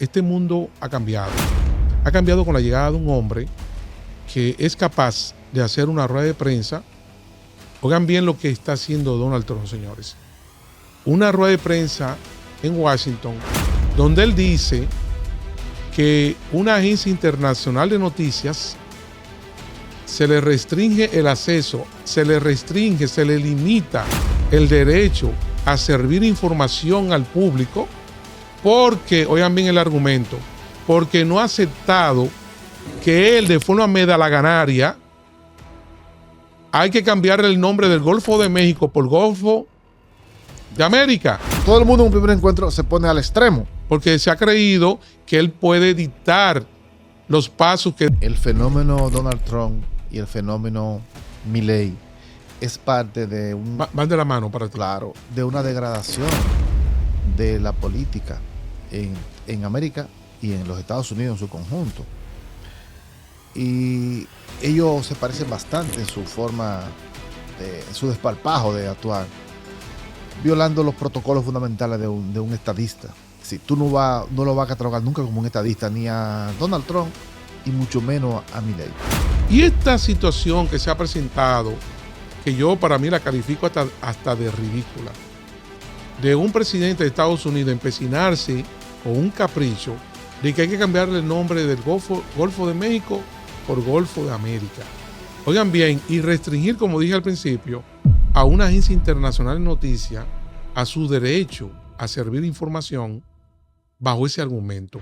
este mundo ha cambiado. Ha cambiado con la llegada de un hombre que es capaz de hacer una rueda de prensa. Oigan bien lo que está haciendo Donald Trump, señores. Una rueda de prensa en Washington donde él dice que una agencia internacional de noticias se le restringe el acceso, se le limita el derecho a servir información al público porque, oigan bien el argumento, porque no ha aceptado que él de forma medalaganaria hay que cambiar el nombre del Golfo de México por Golfo de América. Todo el mundo en un primer encuentro se pone al extremo. Porque se ha creído que él puede dictar los pasos que... El fenómeno Donald Trump y el fenómeno Milei es parte de un... Van de la mano para ti. Claro, de una degradación de la política en América y en los Estados Unidos en su conjunto. Y ellos se parecen bastante en su forma, en su desparpajo de actuar, violando los protocolos fundamentales de un estadista. Si tú no lo vas a catalogar nunca como un estadista, ni a Donald Trump, y mucho menos a Milei. Y esta situación que se ha presentado, que yo para mí la califico hasta de ridícula, de un presidente de Estados Unidos empecinarse con un capricho de que hay que cambiarle el nombre del Golfo de México por Golfo de América. Oigan bien, y restringir, como dije al principio, a una agencia internacional de noticias a su derecho a servir información bajo ese argumento.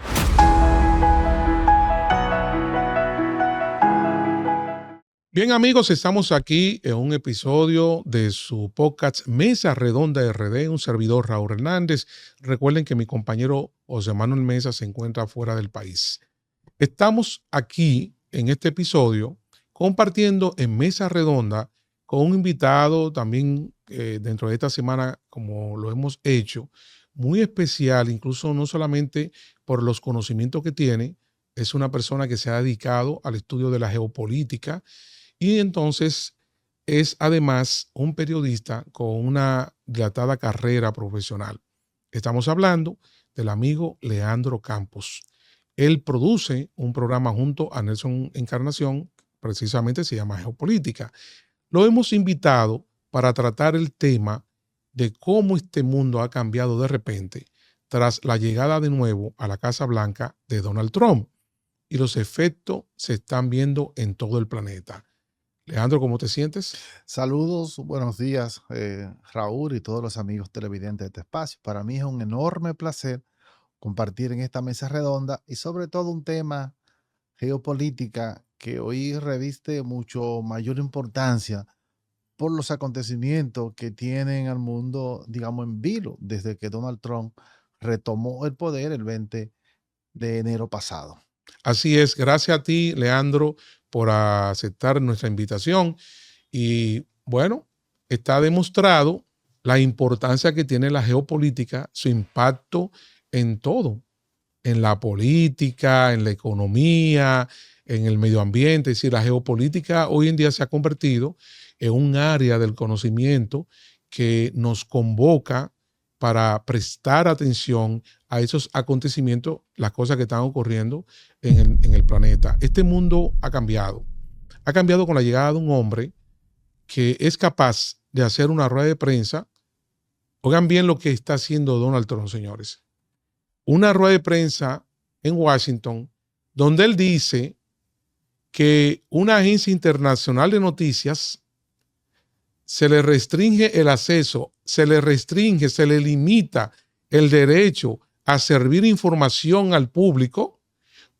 Bien, amigos, estamos aquí en un episodio de su podcast Mesa Redonda RD, un servidor Raúl Hernández. Recuerden que mi compañero José Manuel Mesa se encuentra fuera del país. Estamos aquí en este episodio compartiendo en Mesa Redonda con un invitado también dentro de esta semana, como lo hemos hecho, muy especial, incluso no solamente por los conocimientos que tiene, es una persona que se ha dedicado al estudio de la geopolítica y entonces es además un periodista con una dilatada carrera profesional. Estamos hablando del amigo Leandro Campos. Él produce un programa junto a Nelson Encarnación, precisamente se llama Geopolítica. Lo hemos invitado para tratar el tema de cómo este mundo ha cambiado de repente tras la llegada de nuevo a la Casa Blanca de Donald Trump. Y los efectos se están viendo en todo el planeta. Leandro, ¿cómo te sientes? Saludos, buenos días, Raúl y todos los amigos televidentes de este espacio. Para mí es un enorme placer compartir en esta mesa redonda y sobre todo un tema geopolítica que hoy reviste mucho mayor importancia por los acontecimientos que tienen al mundo, digamos, en vilo desde que Donald Trump retomó el poder el 20 de enero pasado. Así es, gracias a ti, Leandro, por aceptar nuestra invitación. Y bueno, está demostrado la importancia que tiene la geopolítica, su impacto en todo, en la política, en la economía, en el medio ambiente. Es decir, la geopolítica hoy en día se ha convertido en un área del conocimiento que nos convoca para prestar atención a esos acontecimientos, las cosas que están ocurriendo en el planeta. Este mundo ha cambiado. Ha cambiado con la llegada de un hombre que es capaz de hacer una rueda de prensa. Oigan bien lo que está haciendo Donald Trump, señores. Una rueda de prensa en Washington donde él dice que una agencia internacional de noticias se le restringe el acceso, se le limita el derecho a servir información al público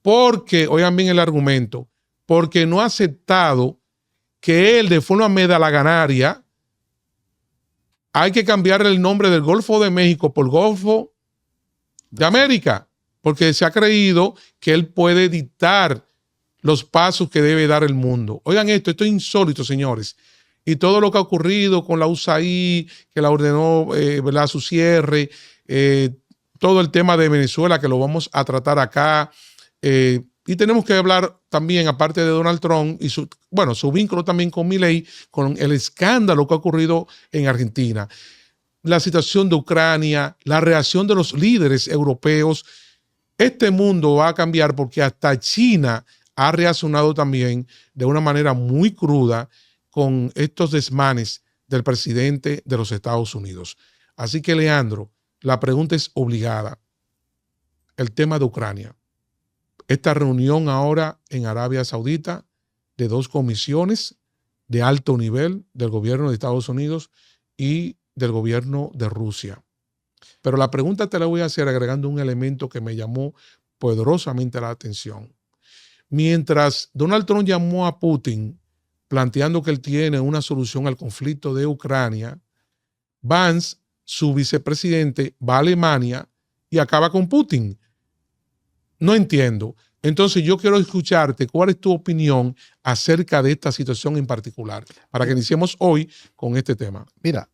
porque, oigan bien el argumento, porque no ha aceptado que él de forma medalaganaria hay que cambiarle el nombre del Golfo de México por Golfo de América, porque se ha creído que él puede dictar los pasos que debe dar el mundo. Oigan esto es insólito, señores. Y todo lo que ha ocurrido con la USAID, que la ordenó ¿verdad? Su cierre, todo el tema de Venezuela, que lo vamos a tratar acá. Y tenemos que hablar también, aparte de Donald Trump y su vínculo también con Milei, con el escándalo que ha ocurrido en Argentina. La situación de Ucrania, la reacción de los líderes europeos este mundo va a cambiar porque hasta China ha reaccionado también de una manera muy cruda con estos desmanes del presidente de los Estados Unidos. Así que, Leandro, la pregunta es obligada. El tema de Ucrania. Esta reunión ahora en Arabia Saudita de dos comisiones de alto nivel del gobierno de Estados Unidos y del gobierno de Rusia. Pero la pregunta te la voy a hacer agregando un elemento que me llamó poderosamente la atención. Mientras Donald Trump llamó a Putin planteando que él tiene una solución al conflicto de Ucrania, Vance, su vicepresidente, va a Alemania y acaba con Putin. No entiendo. Entonces yo quiero escucharte cuál es tu opinión acerca de esta situación en particular, para que iniciemos hoy con este tema. Mira,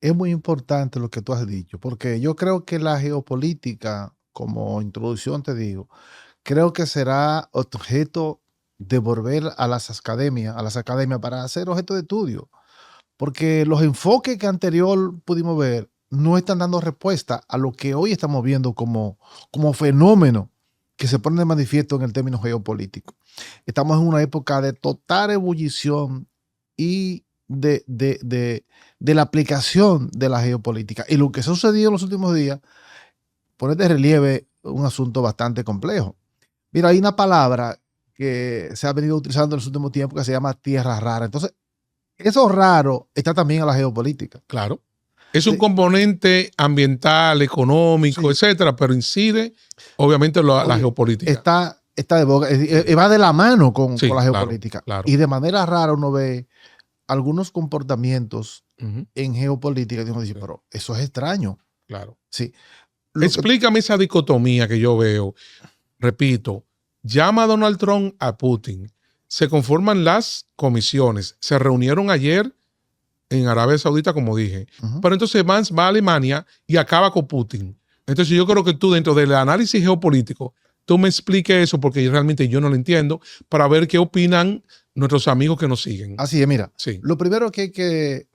es muy importante lo que tú has dicho, porque yo creo que la geopolítica, como introducción te digo, creo que será objeto de volver a las academias para hacer objeto de estudio, porque los enfoques que anterior pudimos ver no están dando respuesta a lo que hoy estamos viendo como fenómeno que se pone de manifiesto en el término geopolítico. Estamos en una época de total ebullición y de la aplicación de la geopolítica. Y lo que ha sucedido en los últimos días pone de relieve un asunto bastante complejo. Mira, hay una palabra que se ha venido utilizando en los últimos tiempos que se llama tierra rara. Entonces, eso raro está también en la geopolítica. Claro. Es un componente ambiental, económico, etcétera, pero incide, obviamente, la geopolítica. Está de boca, va de la mano con la geopolítica. Claro. Y de manera rara uno ve algunos comportamientos en geopolítica que uno dice, pero eso es extraño. Claro. Sí. Explícame esa dicotomía que yo veo. Repito, llama a Donald Trump a Putin. Se conforman las comisiones. Se reunieron ayer en Arabia Saudita, como dije. Pero entonces Vance va a Alemania y acaba con Putin. Entonces yo creo que tú, dentro del análisis geopolítico, tú me expliques eso, porque realmente yo no lo entiendo, para ver qué opinan nuestros amigos que nos siguen. Así es, mira. Sí. Lo primero que hay que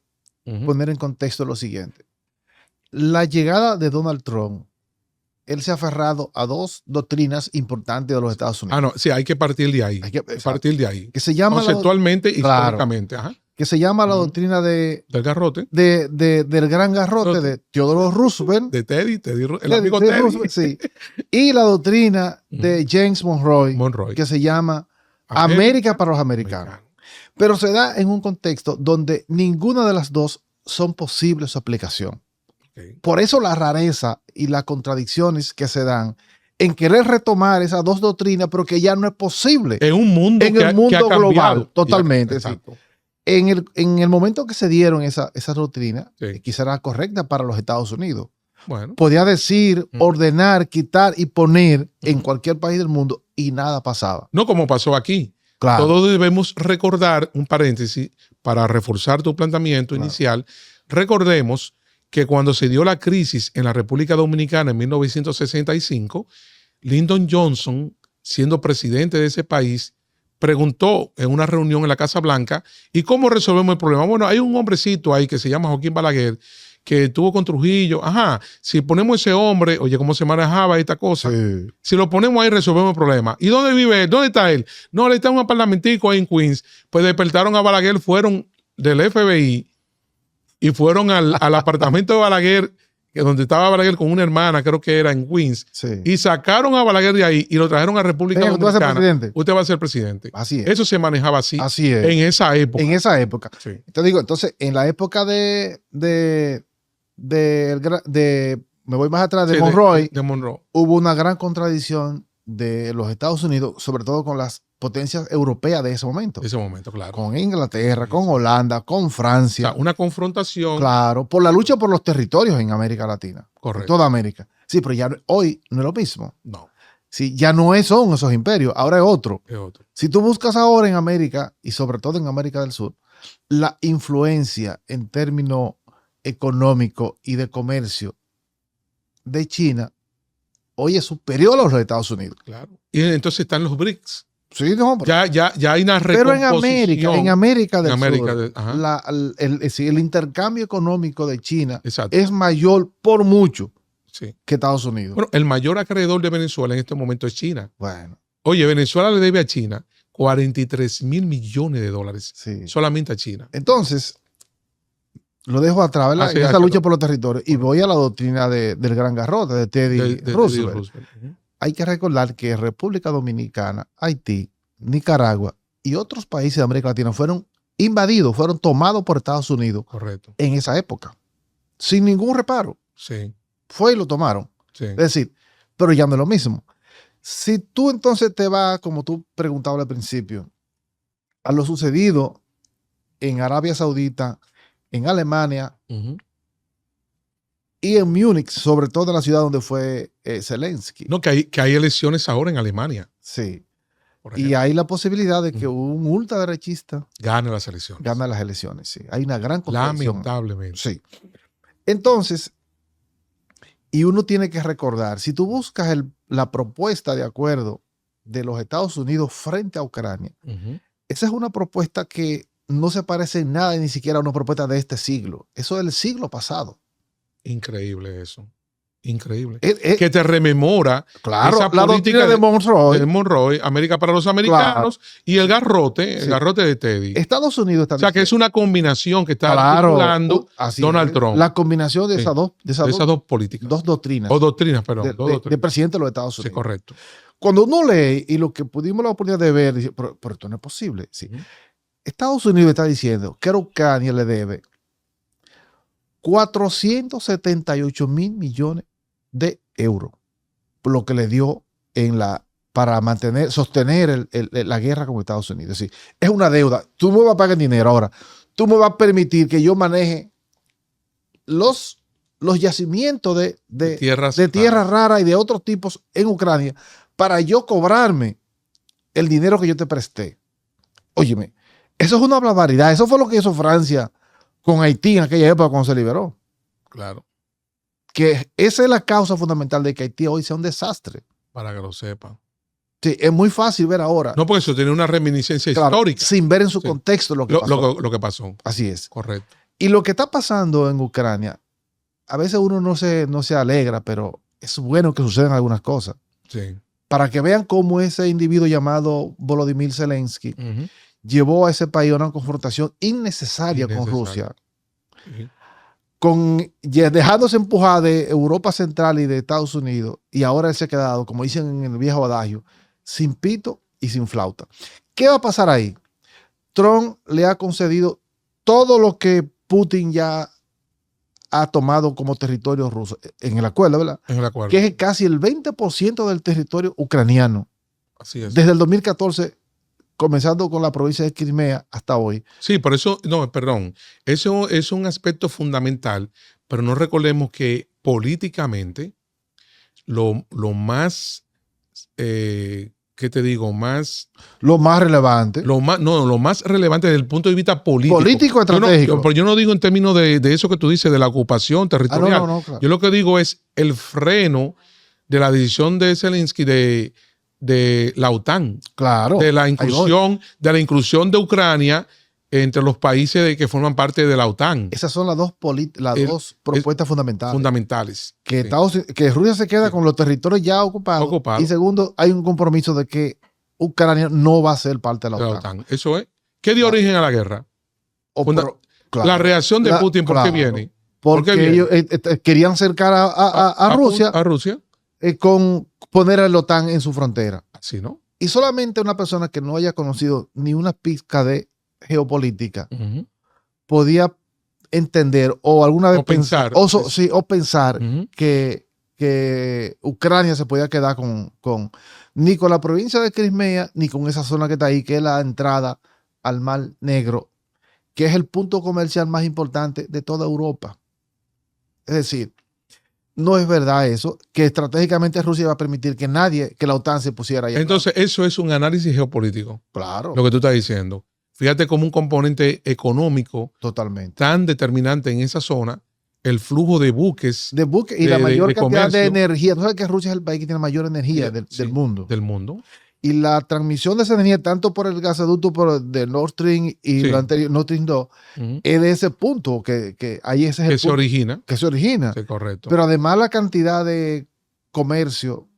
poner en contexto es lo siguiente. La llegada de Donald Trump, él se ha aferrado a dos doctrinas importantes de los Estados Unidos. Ah, no, sí, hay que partir de ahí. Partir de ahí. Que se llama conceptualmente y históricamente. Ajá. Que se llama la doctrina del garrote. Del gran garrote de Theodore Roosevelt. De Teddy, el amigo Teddy. Roosevelt, sí. Y la doctrina de James Monroe, que se llama América para los americanos. Pero se da en un contexto donde ninguna de las dos son posibles su aplicación. Por eso la rareza y las contradicciones que se dan en querer retomar esas dos doctrinas, pero que ya no es posible. En un mundo que ha global, cambiado. Totalmente. Sí. En el momento que se dieron esa doctrina, quizá era correcta para los Estados Unidos. Bueno. Podía decir, ordenar, quitar y poner en cualquier país del mundo y nada pasaba. No como pasó aquí. Claro. Todos debemos recordar, un paréntesis, para reforzar tu planteamiento inicial, recordemos que cuando se dio la crisis en la República Dominicana en 1965, Lyndon Johnson, siendo presidente de ese país, preguntó en una reunión en la Casa Blanca, ¿y cómo resolvemos el problema? Bueno, hay un hombrecito ahí que se llama Joaquín Balaguer, que estuvo con Trujillo. Ajá, si ponemos ese hombre, oye, ¿cómo se manejaba esta cosa? Sí. Si lo ponemos ahí, resolvemos el problema. ¿Y dónde vive él? ¿Dónde está él? No, él está en un apartamentico ahí en Queens. Pues despertaron a Balaguer, fueron del FBI y fueron al apartamento de Balaguer, donde estaba Balaguer con una hermana, creo que era en Queens, y sacaron a Balaguer de ahí y lo trajeron a República Dominicana. Usted va a ser presidente. Así es. Eso se manejaba así. Así es. En esa época. En esa época. Sí. Te digo, entonces, en la época me voy más atrás, de Monroe, hubo una gran contradicción de los Estados Unidos, sobre todo con las potencias europeas de ese momento. De ese momento, claro. Con Inglaterra, con Holanda, con Francia. O sea, una confrontación. Claro, por la lucha por los territorios en América Latina. Correcto. En toda América. Sí, pero ya hoy no es lo mismo. No. Sí, ya no son esos imperios, ahora es otro. Es otro. Si tú buscas ahora en América, y sobre todo en América del Sur, la influencia en términos económicos y de comercio de China hoy es superior a los Estados Unidos. Claro. Y entonces están los BRICS. Sí, no, ya hay una recomposición. Pero en América del Sur, el intercambio económico de China es mayor por mucho Sí. que Estados Unidos. Bueno, el mayor acreedor de Venezuela en este momento es China. Bueno, Oye, Venezuela le debe a China 43,000 millones de dólares sí. solamente a China. Entonces, lo dejo atrás, ¿verdad? Así, Esa lucha por los territorios. Y voy a la doctrina del Gran Garrote, de Teddy Roosevelt. Ujú. Hay que recordar que República Dominicana, Haití, Nicaragua y otros países de América Latina fueron invadidos, fueron tomados por Estados Unidos Correcto. en esa época, sin ningún reparo. Sí, Fue y lo tomaron. sí. Es decir, pero ya no es lo mismo. Si tú entonces te vas, como tú preguntabas al principio, a lo sucedido en Arabia Saudita, en Alemania Ujú. y en Múnich, sobre todo en la ciudad donde fue Zelensky. No, que hay elecciones ahora en Alemania. Sí. Por Y ejemplo. hay la posibilidad de que un ultraderechista Gane las elecciones. gane las elecciones. Sí. Hay una gran contradicción. Lamentablemente. Sí. Entonces, y uno tiene que recordar, si tú buscas la propuesta de acuerdo de los Estados Unidos frente a Ucrania, Ujú. esa es una propuesta que no se parece en nada ni siquiera a una propuesta de este siglo. Eso es del siglo pasado. Increíble eso. Increíble. Que Que te rememora claro, esa la política doctrina de Monroe. de Monroe, América para los americanos, y el garrote Sí. de Teddy. Estados Unidos está O sea, que es una combinación que está claro, articulando así Donald es. Trump. La combinación de Sí. esas Esas dos políticas. dos doctrinas O doctrinas, perdón. de dos doctrinas. presidente de los Estados Sí, Unidos. correcto. Cuando uno lee y lo que pudimos la oportunidad de ver, dice, pero esto no es posible. Sí. Ujú. Estados Unidos está diciendo que Ucrania le debe 478 mil millones de euros, por lo que le dio para sostener la guerra con Estados Unidos. Es decir, es una deuda. Tú me vas a pagar dinero ahora. Tú me vas a permitir que yo maneje los yacimientos de tierras raras y de otros tipos en Ucrania para yo cobrarme el dinero que yo te presté. Óyeme, eso es una barbaridad. Eso fue lo que hizo Francia con Haití en aquella época cuando se liberó. Claro. Que esa es la causa fundamental de que Haití hoy sea un desastre. Para que lo sepan. Sí, es muy fácil ver ahora. No, porque eso tiene una reminiscencia claro, histórica. sin ver en su Sí. contexto lo que pasó. Lo que pasó. Así es. Correcto. Y lo que está pasando en Ucrania, a veces uno no se alegra, pero es bueno que sucedan algunas cosas. Sí. Para que vean cómo ese individuo llamado Volodymyr Zelensky Ujú. llevó a ese país a una confrontación innecesaria con Rusia, Sí. dejándose empujar de Europa Central y de Estados Unidos, y ahora él se ha quedado, como dicen en el viejo adagio, sin pito y sin flauta. ¿Qué va a pasar ahí? Trump le ha concedido todo lo que Putin ya ha tomado como territorio ruso en el acuerdo, ¿verdad? En el acuerdo. Que es casi el 20% del territorio ucraniano. Así es. Desde el 2014, comenzando con la provincia de Crimea hasta hoy. Sí, por eso, no, perdón. Eso es un aspecto fundamental, pero no recordemos que políticamente lo más, ¿qué te digo? Lo más relevante. Lo más relevante desde el punto de vista político. Político estratégico. Pero yo no digo en términos de eso que tú dices, de la ocupación territorial. No, claro. Yo lo que digo es el freno de la decisión de Zelensky de la OTAN. Claro. De la inclusión de Ucrania entre los países que forman parte de la OTAN. Esas son las dos propuestas fundamentales. Fundamentales. Que, Sí. que Rusia se queda con los territorios ya ocupados. Y segundo, hay un compromiso de que Ucrania no va a ser parte de la OTAN. Eso es. ¿Qué dio origen a la guerra? Claro. La reacción de Putin, ¿por qué viene? Porque ellos querían acercar a Rusia. A Rusia. Con poner a la OTAN en su frontera. Así, ¿no? Y solamente una persona que no haya conocido ni una pizca de geopolítica podía entender o alguna vez pensar que Ucrania se podía quedar ni con la provincia de Crimea ni con esa zona que está ahí, que es la entrada al Mar Negro, que es el punto comercial más importante de toda Europa. Es decir, no es verdad eso, que estratégicamente Rusia va a permitir que la OTAN se pusiera ahí. Entonces, eso es un análisis geopolítico. Claro. Lo que tú estás diciendo. Fíjate como un componente económico totalmente tan determinante en esa zona, el flujo de buques. Y la mayor cantidad de energía. ¿No sabes que Rusia es el país que tiene mayor energía del mundo? Del mundo. Y la transmisión de esa energía, tanto por el gasoducto de Nord Stream y Sí. lo anterior, Nord Stream 2, es de ese punto que ahí ese es el Que se punto origina. que se origina. Sí, correcto. Pero además la cantidad de comercio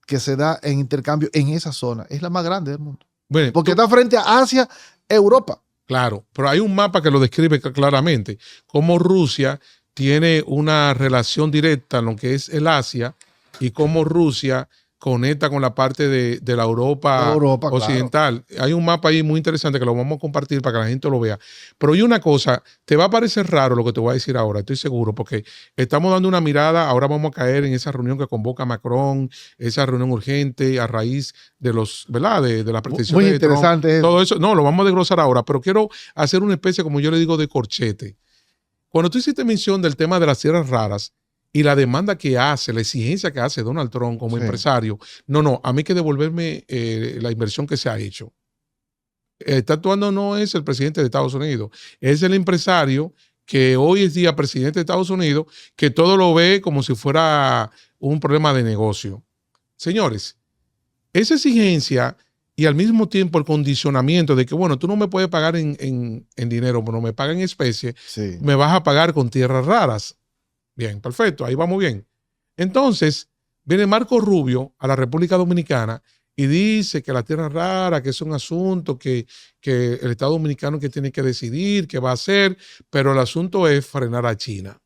que se da en intercambio en esa zona es la más grande del mundo. Bueno, Porque está frente a Asia, Europa. claro, pero hay un mapa que lo describe claramente, cómo Rusia tiene una relación directa en lo que es el Asia y cómo Rusia conecta con la parte de la Europa, Europa, occidental. Claro. Hay un mapa ahí muy interesante que lo vamos a compartir para que la gente lo vea. Pero hay una cosa, te va a parecer raro lo que te voy a decir ahora, estoy seguro, porque estamos dando una mirada, ahora vamos a caer en esa reunión que convoca Macron, esa reunión urgente a raíz de los, ¿verdad? De la pretensión Muy de interesante. Trump, todo eso. No, lo vamos a desglosar ahora, pero quiero hacer una especie, como yo le digo, de corchete. Cuando tú hiciste mención del tema de las tierras raras, y la demanda que hace, la exigencia que hace Donald Trump como empresario, no, a mí hay que devolverme la inversión que se ha hecho. Está actuando no es el presidente de Estados Unidos, es el empresario que hoy es día presidente de Estados Unidos, que todo lo ve como si fuera un problema de negocio. Señores, esa exigencia y al mismo tiempo el condicionamiento de que, bueno, tú no me puedes pagar en dinero, pero me pagas en especie, me vas a pagar con tierras raras. Bien, perfecto, ahí vamos bien. Entonces, viene Marco Rubio a la República Dominicana y dice que la tierra rara, que es un asunto que el Estado Dominicano que tiene que decidir, qué va a hacer, pero el asunto es frenar a China.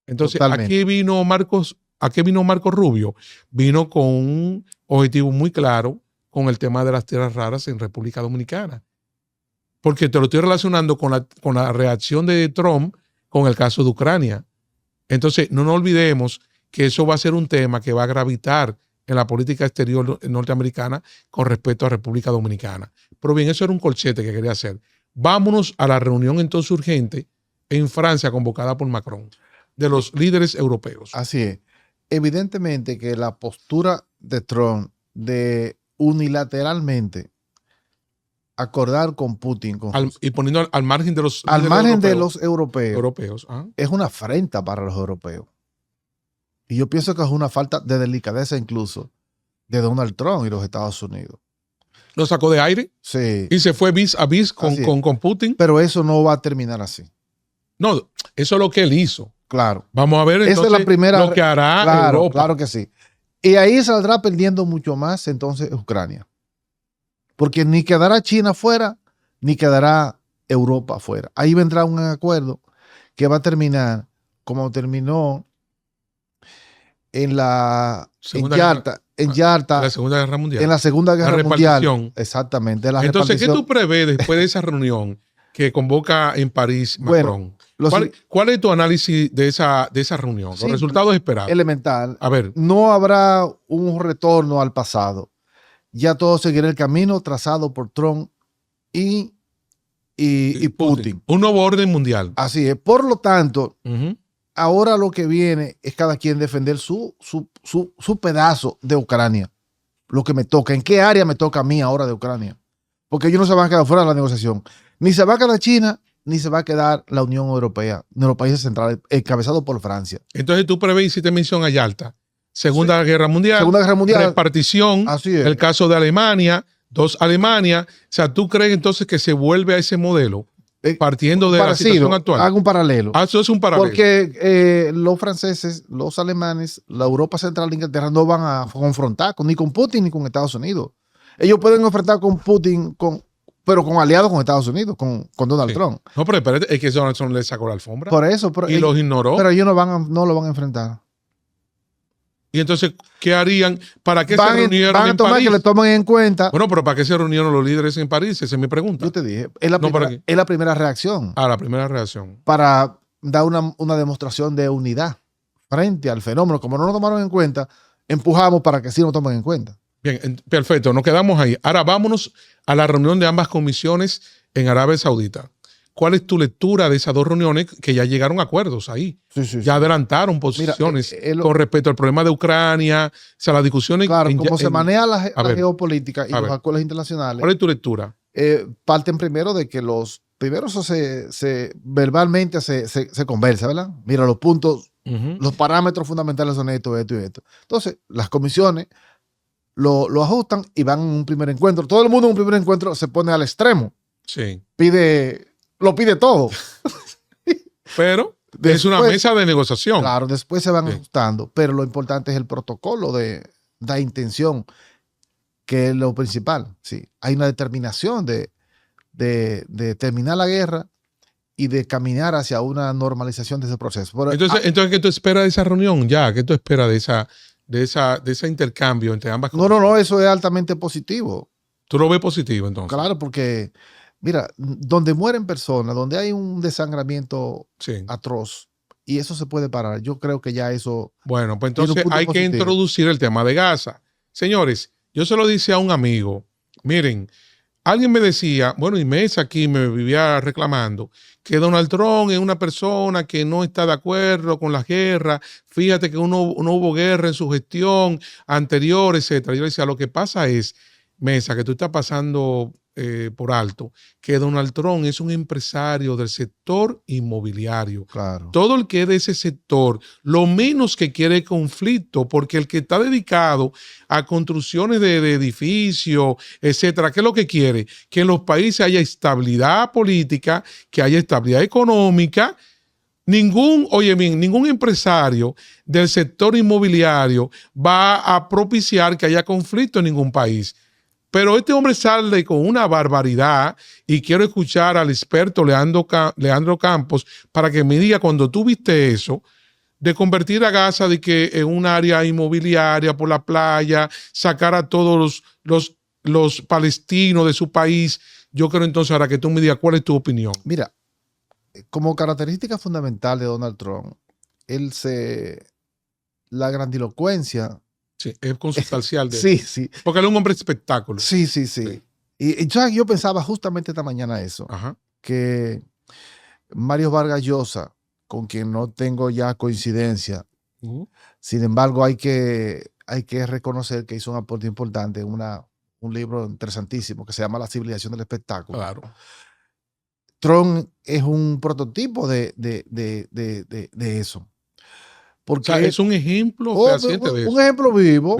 Entonces, aquí vino Marco Rubio, vino con un objetivo muy claro con el tema de las tierras raras en República Dominicana. Porque te lo estoy relacionando con la reacción de Trump con el caso de Ucrania. Entonces, no nos olvidemos que eso va a ser un tema que va a gravitar en la política exterior norteamericana con respecto a República Dominicana. Pero bien, eso era un corchete que quería hacer. Vámonos a la reunión entonces urgente en Francia convocada por Macron, de los líderes europeos. Así es. Evidentemente que la postura de Trump de unilateralmente acordar con Putin y poniendo al margen de los europeos es una afrenta para los europeos. Y yo pienso que es una falta de delicadeza incluso de Donald Trump y los Estados Unidos. Lo sacó de aire. Sí. Y se fue vis a vis con Putin. Pero eso no va a terminar así. No, eso es lo que él hizo. Claro. Vamos a ver entonces esa es la primera, lo que hará Europa. Claro que sí. Y ahí saldrá perdiendo mucho más entonces Ucrania. Porque ni quedará China fuera, ni quedará Europa fuera. Ahí vendrá un acuerdo que va a terminar como terminó en la Yalta, la Segunda Guerra Mundial. En la Segunda Guerra Mundial. Exactamente. Entonces, ¿qué tú prevés después de esa reunión que convoca en París Macron? Bueno, ¿Cuál es tu análisis de esa reunión? Los resultados esperados. Elemental. A ver. No habrá un retorno al pasado. Ya todo seguirá el camino trazado por Trump y Putin. Un nuevo orden mundial. Así es. Por lo tanto, ahora lo que viene es cada quien defender su pedazo de Ucrania. Lo que me toca. ¿En qué área me toca a mí ahora de Ucrania? Porque ellos no se van a quedar fuera de la negociación. Ni se va a quedar China, ni se va a quedar la Unión Europea, ni los países centrales, encabezados por Francia. Entonces tú prevés, hiciste mención a Yalta. Segunda Guerra Mundial, repartición, el caso de Alemania, 2 Alemania. O sea, ¿tú crees entonces que se vuelve a ese modelo partiendo de la situación actual? Hago un paralelo. Eso es un paralelo. Porque los franceses, los alemanes, la Europa Central de Inglaterra no van a confrontar ni con Putin ni con Estados Unidos. Ellos pueden enfrentar con Putin, pero con aliados con Estados Unidos, con Donald Trump. No, pero espérate, es que Donald Trump le sacó la alfombra. Por eso. Y los ignoró. Pero ellos no lo van a enfrentar. Y entonces, ¿qué harían? ¿Para qué se reunieron van a tomar París? Que le tomen en cuenta. Bueno, pero ¿para qué se reunieron los líderes en París? Esa es mi pregunta. Yo te dije, es la primera reacción. La primera reacción. Para dar una demostración de unidad frente al fenómeno. Como no lo tomaron en cuenta, empujamos para que sí lo tomen en cuenta. Bien, perfecto, nos quedamos ahí. Ahora vámonos a la reunión de ambas comisiones en Arabia Saudita. ¿Cuál es tu lectura de esas 2 reuniones que ya llegaron a acuerdos ahí? Ya adelantaron posiciones con respecto al problema de Ucrania, o sea, las discusiones. Claro, como se maneja la geopolítica y los acuerdos internacionales. ¿Cuál es tu lectura? Parten primero de que verbalmente se conversa, ¿verdad? Mira, los puntos, los parámetros fundamentales son esto y esto. Entonces, las comisiones lo ajustan y van en un primer encuentro. Todo el mundo en un primer encuentro se pone al extremo. Sí. Lo pide todo. Pero Después, es una mesa de negociación. Claro, después se van Sí. ajustando, pero lo importante es el protocolo de la intención, que es lo principal. Sí. Hay una determinación de terminar la guerra y de caminar hacia una normalización de ese proceso. Pero, Entonces, ¿qué tú esperas de esa reunión ya? ¿Qué tú esperas de ese intercambio entre ambas cosas? no, eso es altamente positivo. ¿Tú lo ves positivo entonces? Claro, porque, mira, donde mueren personas, donde hay un desangramiento Sí. atroz, y eso se puede parar, yo creo que ya eso... Bueno, pues tiene un entonces punto hay que positivo. introducir el tema de Gaza. Señores, yo se lo dije a un amigo, miren, alguien me decía, bueno, y Mesa aquí me vivía reclamando, que Donald Trump es una persona que no está de acuerdo con la guerra, fíjate que no hubo guerra en su gestión anterior, etcétera. Yo le decía, lo que pasa es, Mesa, que tú estás pasando por alto, que Donald Trump es un empresario del sector inmobiliario. Claro. Todo el que es de ese sector, lo menos que quiere conflicto, porque el que está dedicado a construcciones de edificios, etcétera, ¿qué es lo que quiere? Que en los países haya estabilidad política, que haya estabilidad económica. Ningún empresario del sector inmobiliario va a propiciar que haya conflicto en ningún país. Pero este hombre sale con una barbaridad y quiero escuchar al experto Leandro Campos para que me diga cuando tú viste eso, de convertir a Gaza de que en un área inmobiliaria por la playa, sacar a todos los palestinos de su país. Yo creo entonces ahora que tú me digas cuál es tu opinión. Mira, como característica fundamental de Donald Trump, la grandilocuencia. Sí, es consustancial de Sí, sí. porque él es un hombre de espectáculo. Sí. Y yo pensaba justamente esta mañana eso, Ajá. que Mario Vargas Llosa, con quien no tengo ya coincidencia, sin embargo hay que reconocer que hizo un aporte importante en un libro interesantísimo que se llama La civilización del espectáculo. Claro. Trump es un prototipo de eso. Porque o sea, es un ejemplo fehaciente de eso. Un ejemplo vivo.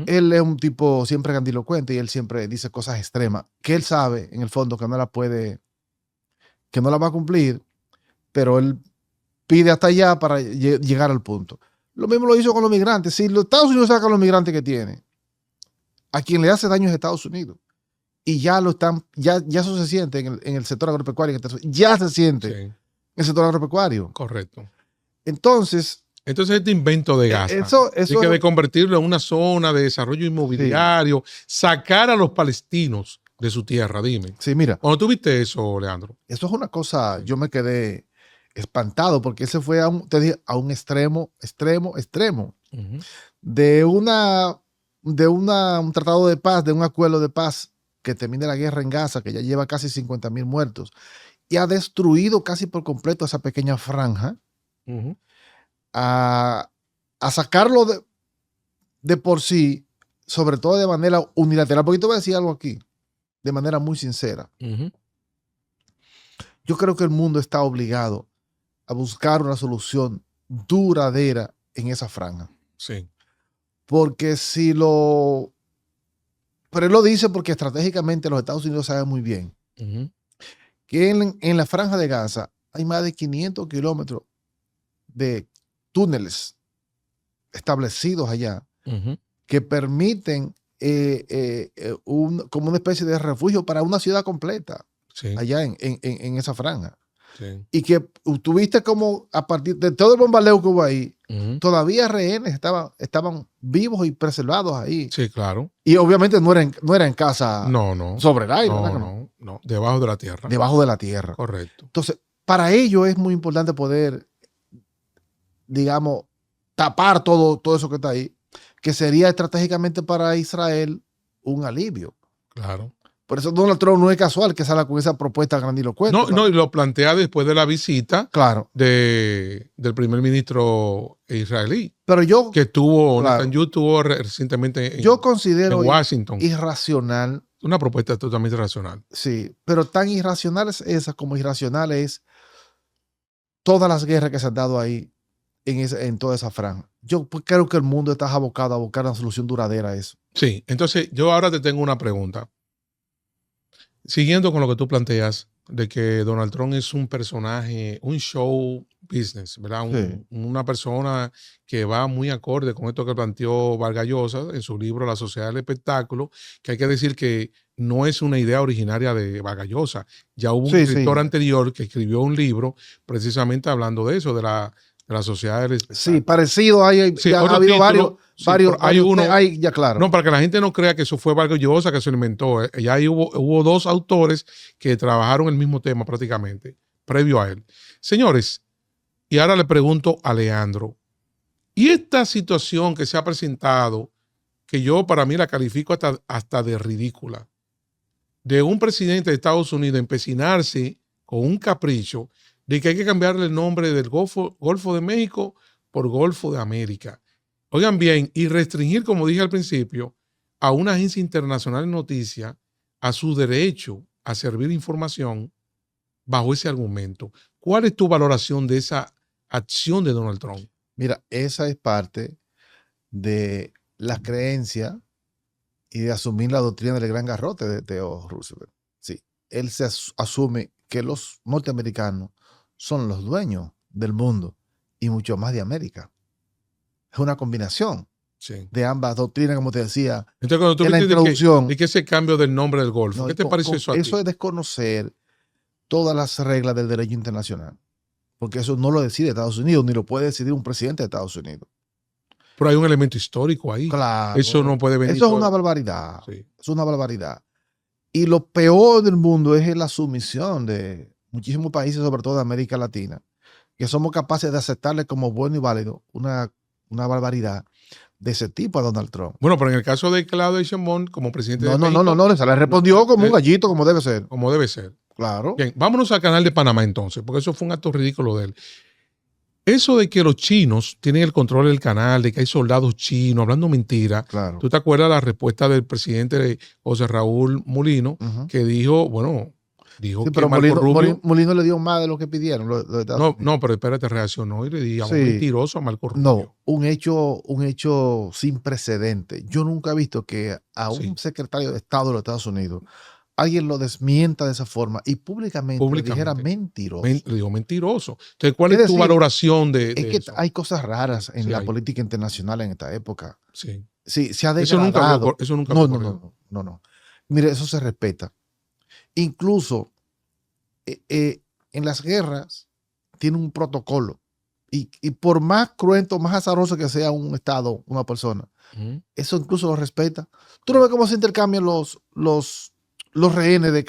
Él es un tipo siempre grandilocuente y él siempre dice cosas extremas que él sabe en el fondo que no la va a cumplir, pero él pide hasta allá para llegar al punto. Lo mismo lo hizo con los migrantes. Si los Estados Unidos sacan los migrantes que tiene, a quien le hace daño es Estados Unidos. Y ya eso se siente en el sector agropecuario. Ya se siente en el sector agropecuario. Correcto. Entonces este invento de Gaza, de convertirlo en una zona de desarrollo inmobiliario, sacar a los palestinos de su tierra, dime. Sí, mira. Cuando tú viste eso, Leandro. Eso es una cosa, yo me quedé espantado porque ese fue a un extremo de un tratado de paz, de un acuerdo de paz que termine la guerra en Gaza, que ya lleva casi 50,000 muertos y ha destruido casi por completo esa pequeña franja. A sacarlo de por sí, sobre todo de manera unilateral, porque te voy a decir algo aquí, de manera muy sincera. Yo creo que el mundo está obligado a buscar una solución duradera en esa franja. Sí. Porque pero él lo dice porque estratégicamente los Estados Unidos saben muy bien que en la franja de Gaza hay más de 500 kilómetros de túneles establecidos allá que permiten como una especie de refugio para una ciudad completa allá en esa franja. Sí. Y que tuviste como a partir de todo el bombardeo que hubo ahí, todavía rehenes estaban vivos y preservados ahí. Sí, claro. Y obviamente no era en casa sobre el aire. No, debajo de la tierra. Debajo de la tierra. Correcto. Entonces, para ello es muy importante poder, digamos, tapar todo eso que está ahí, que sería estratégicamente para Israel un alivio. Claro. Por eso Donald Trump no es casual que salga con esa propuesta grandilocuente. No, y lo plantea después de la visita claro. del primer ministro israelí. Pero que estuvo recientemente en Washington. Irracional. Una propuesta totalmente irracional. Sí, pero tan irracional es esa como irracional es todas las guerras que se han dado ahí en toda esa franja. Yo creo que el mundo está abocado a buscar una solución duradera a eso. Sí, entonces yo ahora te tengo una pregunta. Siguiendo con lo que tú planteas, de que Donald Trump es un personaje, un show business, ¿verdad? Sí, Una persona que va muy acorde con esto que planteó Vargas Llosa en su libro La Sociedad del Espectáculo, que hay que decir que no es una idea originaria de Vargas Llosa. Ya hubo un sí, escritor sí. anterior que escribió un libro precisamente hablando de eso, de la sociedad del Sí, espectáculo. parecido, Sí, ya ha otro habido título, sí, pero hay uno, hay, ya claro. no, para que la gente no crea que eso fue Vargas Llosa que se lo inventó. Ya ahí hubo dos autores que trabajaron el mismo tema prácticamente, previo a él. Señores, y ahora le pregunto a Leandro, ¿y esta situación que se ha presentado, que yo para mí la califico hasta de ridícula, de un presidente de Estados Unidos empecinarse con un capricho de que hay que cambiarle el nombre del Golfo de México por Golfo de América? Oigan bien, y restringir, como dije al principio, a una agencia internacional de noticias a su derecho a servir información bajo ese argumento. ¿Cuál es tu valoración de esa acción de Donald Trump? Mira, esa es parte de la creencia y de asumir la doctrina del gran garrote de Theo Roosevelt. Sí, él asume que los norteamericanos son los dueños del mundo y mucho más de América. Es una combinación Sí. de ambas doctrinas, como te decía Entonces, cuando tú en la dices introducción. de que ese cambio del nombre del Golfo, No, ¿qué te pareció eso a ti? eso es desconocer todas las reglas del derecho internacional, porque eso no lo decide Estados Unidos, ni lo puede decidir un presidente de Estados Unidos. Pero hay un elemento histórico ahí. Eso no Claro, puede venir. eso es una barbaridad. Sí. Es una barbaridad. Y lo peor del mundo es la sumisión de muchísimos países, sobre todo de América Latina, que somos capaces de aceptarle como bueno y válido una barbaridad de ese tipo a Donald Trump. Bueno, pero en el caso de Claudio Sheinbaum, como presidente de No, México, se le respondió como un gallito, como debe ser. como debe ser. Claro. Bien, vámonos al canal de Panamá entonces, porque eso fue un acto ridículo de él. Eso de que los chinos tienen el control del canal, de que hay soldados chinos hablando mentira. Claro. ¿Tú te acuerdas la respuesta del presidente José Raúl Molino, que dijo, bueno, dijo Sí, que pero Marco Rubio... Molino le dio más de lo que pidieron. No, pero espérate, reaccionó y le dijo Sí. un mentiroso a Marco Rubio. No, un hecho sin precedente. Yo nunca he visto que a Sí. un secretario de Estado de los Estados Unidos alguien lo desmienta de esa forma y públicamente le dijera mentiroso. Le dijo mentiroso. Entonces, ¿cuál Es es tu decir, valoración de Es que eso? hay cosas raras en Sí, la hay. política internacional en esta época. Sí. Sí, se ha Eso nunca degradado. eso nunca No, había no, ocurrido. no. Mire, eso se respeta. Incluso en las guerras tiene un protocolo. Y por más cruento, más azaroso que sea un Estado, una persona, eso incluso lo respeta. Tú no ves cómo se intercambian los rehenes de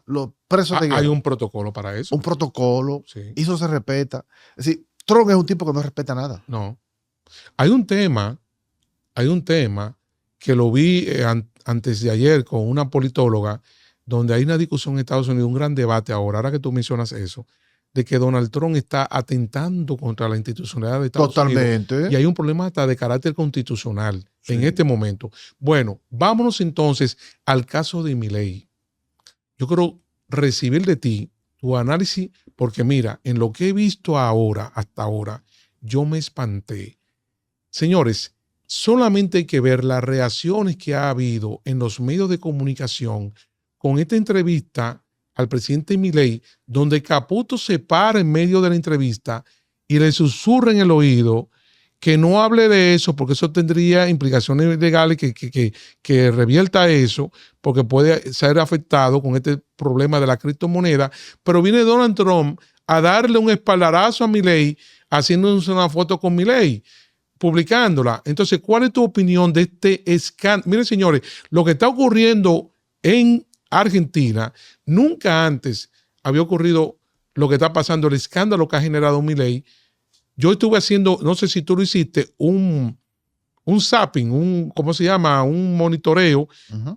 los presos de guerra. Hay un protocolo para eso. Un protocolo. Sí. Y eso se respeta. Es decir, Trump es un tipo que no respeta nada. No. Hay un tema que lo vi antes de ayer con una politóloga, donde hay una discusión en Estados Unidos, un gran debate ahora que tú mencionas eso, de que Donald Trump está atentando contra la institucionalidad de Estados Unidos. Y hay un problema hasta de carácter constitucional en este momento. Bueno, vámonos entonces al caso de Milei. Yo quiero recibir de ti tu análisis, porque mira, en lo que he visto hasta ahora, yo me espanté. Señores, solamente hay que ver las reacciones que ha habido en los medios de comunicación con esta entrevista al presidente Milei, donde Caputo se para en medio de la entrevista y le susurra en el oído que no hable de eso, porque eso tendría implicaciones legales, que revierta eso, porque puede ser afectado con este problema de la criptomoneda. Pero viene Donald Trump a darle un espaldarazo a Milei, haciéndose una foto con Milei, publicándola. Entonces, ¿cuál es tu opinión de este escándalo? Miren, señores, lo que está ocurriendo en Argentina, nunca antes había ocurrido lo que está pasando, el escándalo que ha generado Milei. Yo estuve haciendo, no sé si tú lo hiciste, un zapping, ¿cómo se llama? Un monitoreo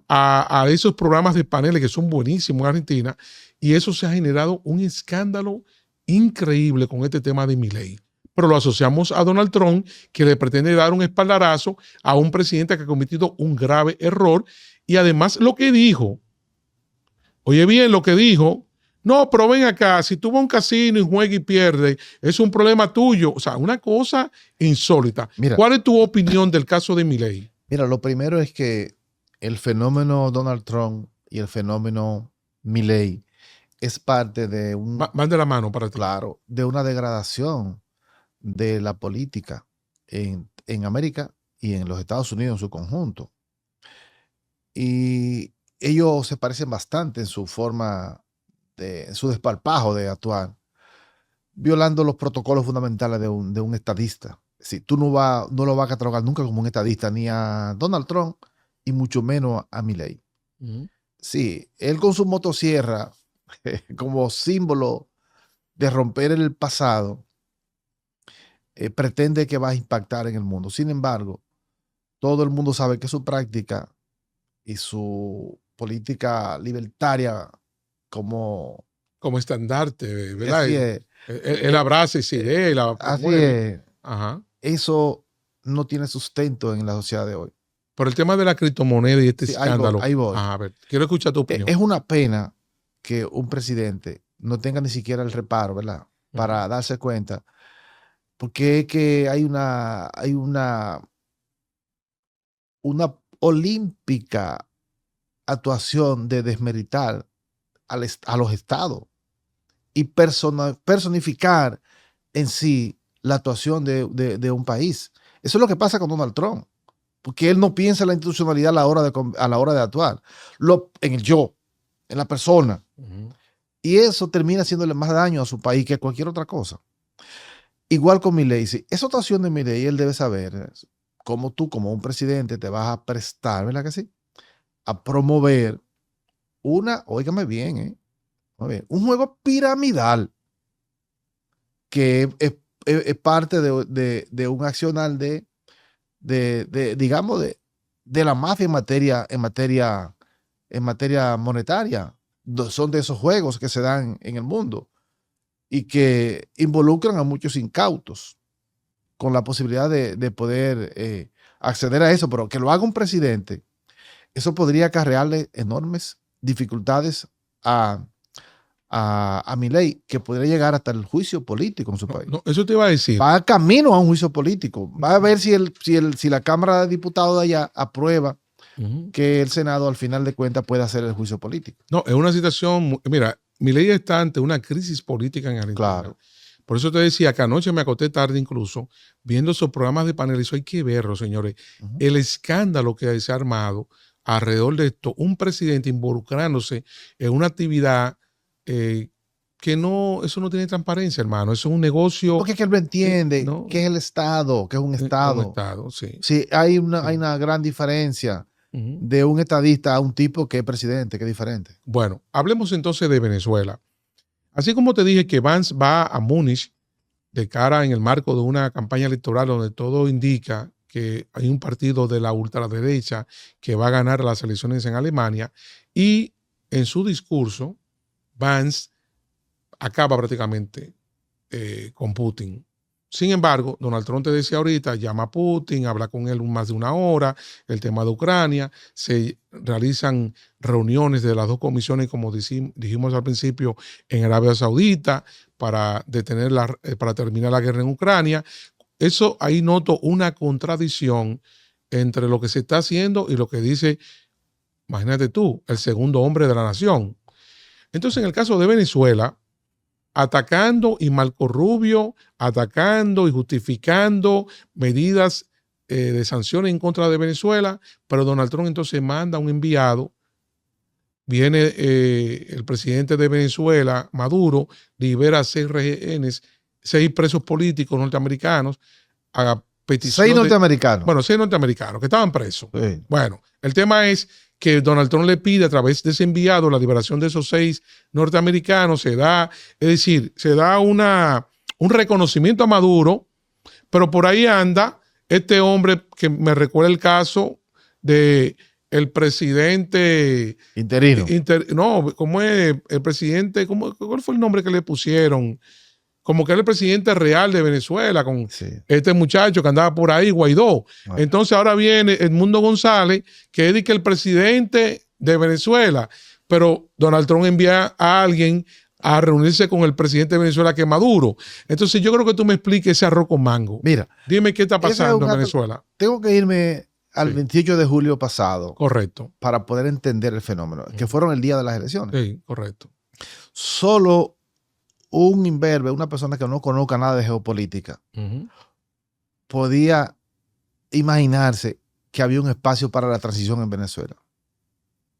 a esos programas de paneles que son buenísimos en Argentina, y eso se ha generado un escándalo increíble con este tema de Milei. Pero lo asociamos a Donald Trump, que le pretende dar un espaldarazo a un presidente que ha cometido un grave error. Y además lo que dijo, oye bien lo que dijo, no, pero ven acá, si tú vas a un casino y juegas y pierdes, es un problema tuyo. O sea, una cosa insólita. Mira, ¿cuál es tu opinión del caso de Milei? Mira, lo primero es que el fenómeno Donald Trump y el fenómeno Milley es parte de Van de la mano para ti. claro, de una degradación de la política en América y en los Estados Unidos en su conjunto. Y ellos se parecen bastante en su forma en su desparpajo de actuar, violando los protocolos fundamentales de un estadista. Si tú no lo vas a catalogar nunca como un estadista, ni a Donald Trump, y mucho menos a Milley. Sí, él con su motosierra, como símbolo de romper el pasado, pretende que va a impactar en el mundo. Sin embargo, todo el mundo sabe que su práctica y su política libertaria como estandarte, ¿verdad? así es, Él abraza esa idea y la así promueve. es, Ajá. eso no tiene sustento en la sociedad de hoy. Por el tema de la criptomoneda y este Sí, escándalo. ahí voy. Ajá, a ver, quiero escuchar tu opinión. Es una pena que un presidente no tenga ni siquiera el reparo, ¿verdad? Para darse cuenta, porque es que hay una olímpica actuación de desmeritar a los estados y personificar en sí la actuación de un país. Eso es lo que pasa con Donald Trump, porque él no piensa en la institucionalidad a la hora de actuar, en el yo, en la persona. Y eso termina haciéndole más daño a su país que cualquier otra cosa. Igual con Milley. Si esa actuación de Milley, él debe saber cómo tú, como un presidente, te vas a prestar, ¿verdad que sí? A promover óigame bien, un juego piramidal que es parte de un accionar digamos, de la mafia en materia monetaria. Son de esos juegos que se dan en el mundo y que involucran a muchos incautos con la posibilidad de poder acceder a eso, pero que lo haga un presidente, eso podría acarrearle enormes dificultades a Milei, que podría llegar hasta el juicio político en su país. No, eso te iba a decir. Va camino a un juicio político. Va a ver si la Cámara de Diputados de allá aprueba que el Senado al final de cuentas pueda hacer el juicio político. No, es una situación, mira, Milei está ante una crisis política en Argentina. Claro. Por eso te decía que anoche me acosté tarde incluso viendo esos programas de panel. Eso hay que verlo, señores. El escándalo que se ha armado alrededor de esto, un presidente involucrándose en una actividad que no, eso no tiene transparencia, hermano. Eso es un negocio. Porque es que él lo entiende, ¿no? Que es el Estado, que es un Estado. Un Estado, sí. Sí, hay una gran diferencia de un estadista a un tipo que es presidente, que es diferente. Bueno, hablemos entonces de Venezuela. Así como te dije que Vance va a Múnich de cara en el marco de una campaña electoral donde todo indica que hay un partido de la ultraderecha que va a ganar las elecciones en Alemania, y en su discurso Vance acaba prácticamente con Putin. Sin embargo, Donald Trump te decía ahorita, llama a Putin, habla con él más de una hora, el tema de Ucrania, se realizan reuniones de las dos comisiones, como dijimos al principio, en Arabia Saudita para para terminar la guerra en Ucrania. Eso ahí noto una contradicción entre lo que se está haciendo y lo que dice, imagínate tú, el segundo hombre de la nación. Entonces, en el caso de Venezuela, atacando, y Marco Rubio atacando y justificando medidas de sanciones en contra de Venezuela, pero Donald Trump entonces manda un enviado, viene el presidente de Venezuela, Maduro, libera 6 rehenes, 6 presos políticos norteamericanos a petición 6 norteamericanos. Bueno, 6 norteamericanos que estaban presos. Sí. Bueno, el tema es que Donald Trump le pide a través de ese enviado la liberación de esos 6 norteamericanos, se da un reconocimiento a Maduro, pero por ahí anda este hombre que me recuerda el caso de el presidente interino. No, ¿cómo es el presidente? ¿Cuál fue el nombre que le pusieron? Como que era el presidente real de Venezuela, con este muchacho que andaba por ahí, Guaidó. Bueno. Entonces ahora viene Edmundo González, que es el presidente de Venezuela, pero Donald Trump envía a alguien a reunirse con el presidente de Venezuela, que es Maduro. Entonces yo creo que tú me expliques ese arroz con mango. Mira. Dime qué está pasando en Venezuela. Tengo que irme al Sí. 28 de julio pasado Correcto. para poder entender el fenómeno, que fueron el día de las elecciones. Sí, correcto. Solo un imberbe, una persona que no conozca nada de geopolítica, Ujú. podía imaginarse que había un espacio para la transición en Venezuela.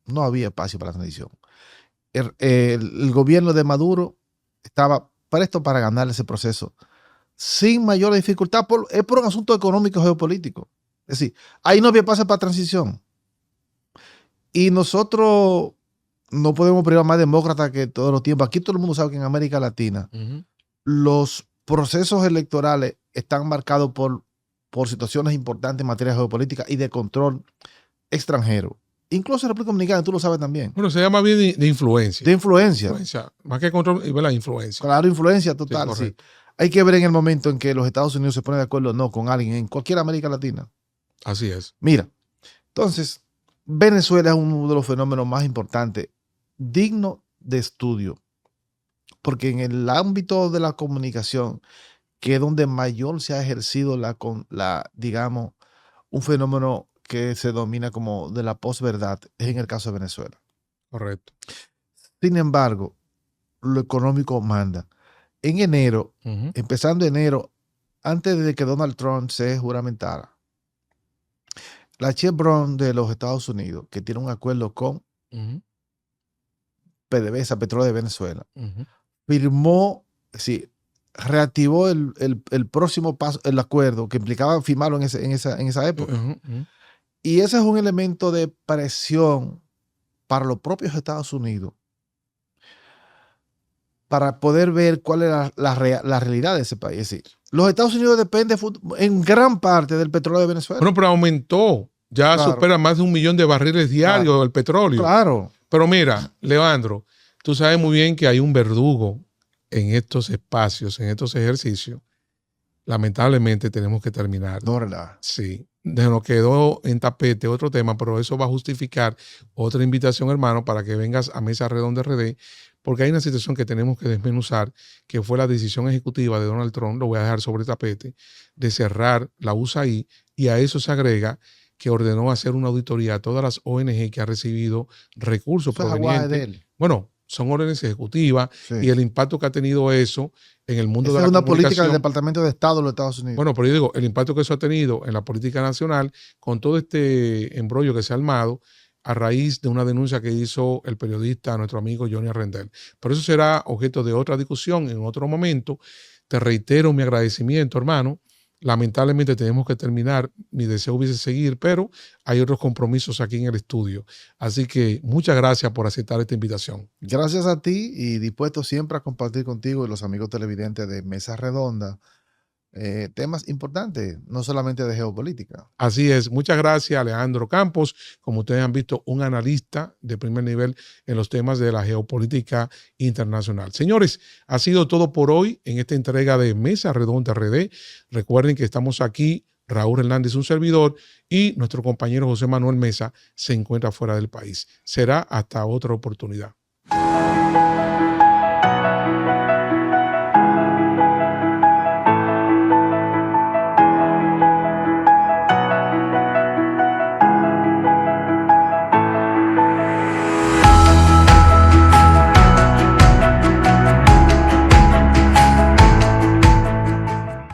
No había espacio para la transición. El gobierno de Maduro estaba presto para ganar ese proceso sin mayor dificultad. Es por un asunto económico geopolítico. Es decir, ahí no había espacio para transición. Y nosotros no podemos privar más demócratas que todos los tiempos. Aquí todo el mundo sabe que en América Latina Ujú. los procesos electorales están marcados por situaciones importantes en materia geopolítica y de control extranjero. Incluso en República Dominicana, tú lo sabes también. Bueno, se llama bien de influencia. De influencia. Influencia. Más que control, la influencia. Claro, influencia Sí, total, sí. correcto. Hay que ver en el momento en que los Estados Unidos se ponen de acuerdo o no con alguien en cualquier América Latina. Así es. Mira, entonces, Venezuela es uno de los fenómenos más importantes, digno de estudio, porque en el ámbito de la comunicación, que es donde mayor se ha ejercido digamos, un fenómeno que se domina como de la posverdad, es en el caso de Venezuela. Correcto. Sin embargo, lo económico manda. En enero, Ujú. empezando enero, antes de que Donald Trump se juramentara, la Chevron de los Estados Unidos, que tiene un acuerdo con Ujú. PDVSA, Petróleo de Venezuela, Ujú. firmó, sí, reactivó el próximo paso, el acuerdo que implicaba firmarlo en esa época. Ujú. Ujú. Y ese es un elemento de presión para los propios Estados Unidos, para poder ver cuál es la realidad de ese país. Es decir, los Estados Unidos dependen en gran parte del petróleo de Venezuela. Bueno, pero aumentó. Ya Claro. supera más de 1 millón de barriles diarios Claro. del petróleo. Claro. Pero mira, Leandro, tú sabes muy bien que hay un verdugo en estos espacios, en estos ejercicios. Lamentablemente tenemos que terminar. No, ¿verdad? Sí, nos quedó en tapete otro tema, pero eso va a justificar otra invitación, hermano, para que vengas a Mesa Redonda RD, porque hay una situación que tenemos que desmenuzar, que fue la decisión ejecutiva de Donald Trump, lo voy a dejar sobre el tapete, de cerrar la USAID, y a eso se agrega que ordenó hacer una auditoría a todas las ONG que ha recibido recursos Eso es aguaje de provenientes. él. Bueno, son órdenes ejecutivas, Sí. y el impacto que ha tenido eso en el mundo Esa de la es una comunicación. política del Departamento de Estado de los Estados Unidos. Bueno, pero yo digo, el impacto que eso ha tenido en la política nacional con todo este embrollo que se ha armado a raíz de una denuncia que hizo el periodista, nuestro amigo Johnny Rendell. Pero eso será objeto de otra discusión en otro momento. Te reitero mi agradecimiento, hermano. Lamentablemente tenemos que terminar. Mi deseo hubiese seguir, pero hay otros compromisos aquí en el estudio. Así que muchas gracias por aceptar esta invitación. Gracias a ti y dispuesto siempre a compartir contigo y los amigos televidentes de Mesa Redonda temas importantes, no solamente de geopolítica. Así es. Muchas gracias, Alejandro Campos. Como ustedes han visto, un analista de primer nivel en los temas de la geopolítica internacional. Señores, ha sido todo por hoy en esta entrega de Mesa Redonda RD. Recuerden que estamos aquí, Raúl Hernández, un servidor, y nuestro compañero José Manuel Mesa se encuentra fuera del país. Será hasta otra oportunidad.